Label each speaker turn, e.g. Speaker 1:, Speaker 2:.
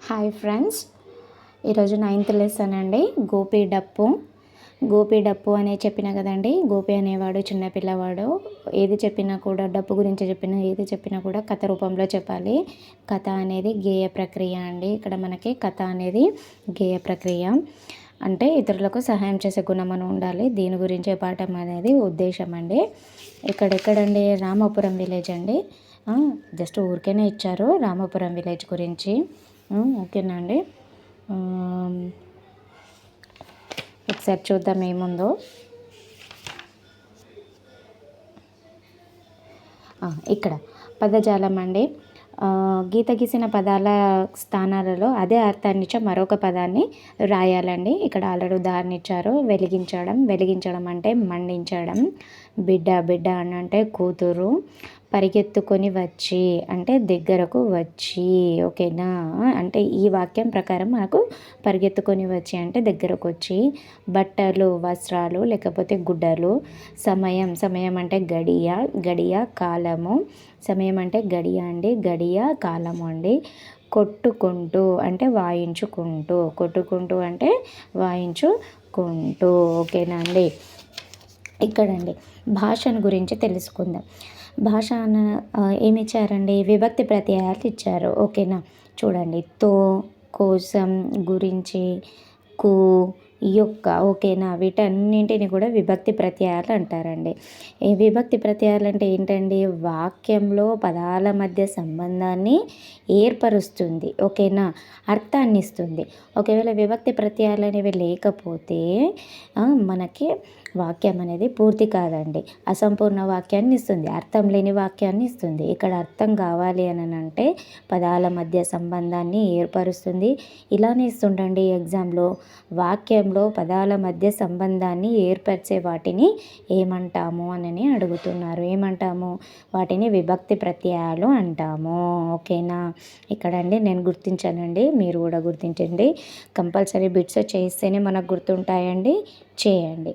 Speaker 1: Hi friends, ఈరోజు 9th lesson అండి. గోపి డప్పు అనే చెప్పిన కదండి. గోపి అనేవాడు చిన్న పిల్లవాడు. ఏది చెప్పినా కూడా డప్పు గురించి ఏది చెప్పినా కూడా కథ రూపంలో చెప్పాలి. కథ అనేది గేయ ప్రక్రియ అండి. ఇక్కడ మనకి కథ అనేది గేయ ప్రక్రియ అంటే ఇతరులకు సహాయం చేసే గుణం అని ఉండాలి. దీని గురించే పాఠం అనేది ఉద్దేశం అండి. ఎక్కడండి? రామాపురం విలేజ్ అండి. జస్ట్ ఊరికేనే ఇచ్చారు రామాపురం విలేజ్ గురించి. ఓకేనా అండి. ఒకసారి చూద్దాం ఏముందో. ఇక్కడ పదజాలం అండి. గీత గీసిన పదాల స్థానాలలో అదే అర్థాన్నిచ్చే మరొక పదాన్ని రాయాలండి. ఇక్కడ ఆల్రెడీ ఉదాహరణ ఇచ్చారు. వెలిగించడం అంటే మండించడం. బిడ్డ అని అంటే కూతురు. పరిగెత్తుకొని వచ్చి అంటే దగ్గరకు వచ్చి. ఓకేనా. అంటే ఈ వాక్యం ప్రకారం మనకు పరిగెత్తుకొని వచ్చి అంటే దగ్గరకు వచ్చి. బట్టలు వస్త్రాలు లేకపోతే గుడ్డలు. సమయం అంటే గడియ కాలము. సమయం అంటే గడియ అండి. గడియ కాలము అండి. కొట్టుకుంటూ అంటే కొట్టుకుంటూ అంటే వాయించుకుంటూ. ఓకేనా అండి. ఇక్కడండి భాషను గురించి తెలుసుకుందాం. భాష ఏమి ఇచ్చారండి? విభక్తి ప్రత్యయాలు ఇచ్చారు. ఓకేనా. చూడండి. కోసం, గురించి, కు, యొక్క. ఓకేనా. వీటన్నింటిని కూడా విభక్తి ప్రత్యయాలు అంటారండి. ఈ విభక్తి ప్రత్యయాలు అంటే ఏంటండి? వాక్యంలో పదాల మధ్య సంబంధాన్ని ఏర్పరుస్తుంది. ఓకేనా. అర్థాన్ని ఇస్తుంది. ఒకవేళ విభక్తి ప్రత్యయాలు అనేవి లేకపోతే మనకి వాక్యం అనేది పూర్తి కాదండి. అసంపూర్ణ వాక్యాన్ని ఇస్తుంది. అర్థం లేని వాక్యాన్ని ఇస్తుంది. ఇక్కడ అర్థం కావాలి అని అంటే పదాల మధ్య సంబంధాన్ని ఏర్పరుస్తుంది. ఇలానే ఇస్తుండండి ఎగ్జామ్లో. వాక్యంలో పదాల మధ్య సంబంధాన్ని ఏర్పరిచే వాటిని ఏమంటాము అని అడుగుతున్నారు. ఏమంటాము? వాటిని విభక్తి ప్రత్యయాలు అంటాము. ఓకేనా. ఇక్కడండి నేను గుర్తించానండి, మీరు కూడా గుర్తించండి. కంపల్సరీ బిట్స్ చేస్తేనే మనకు గుర్తుంటాయండి. చేయండి.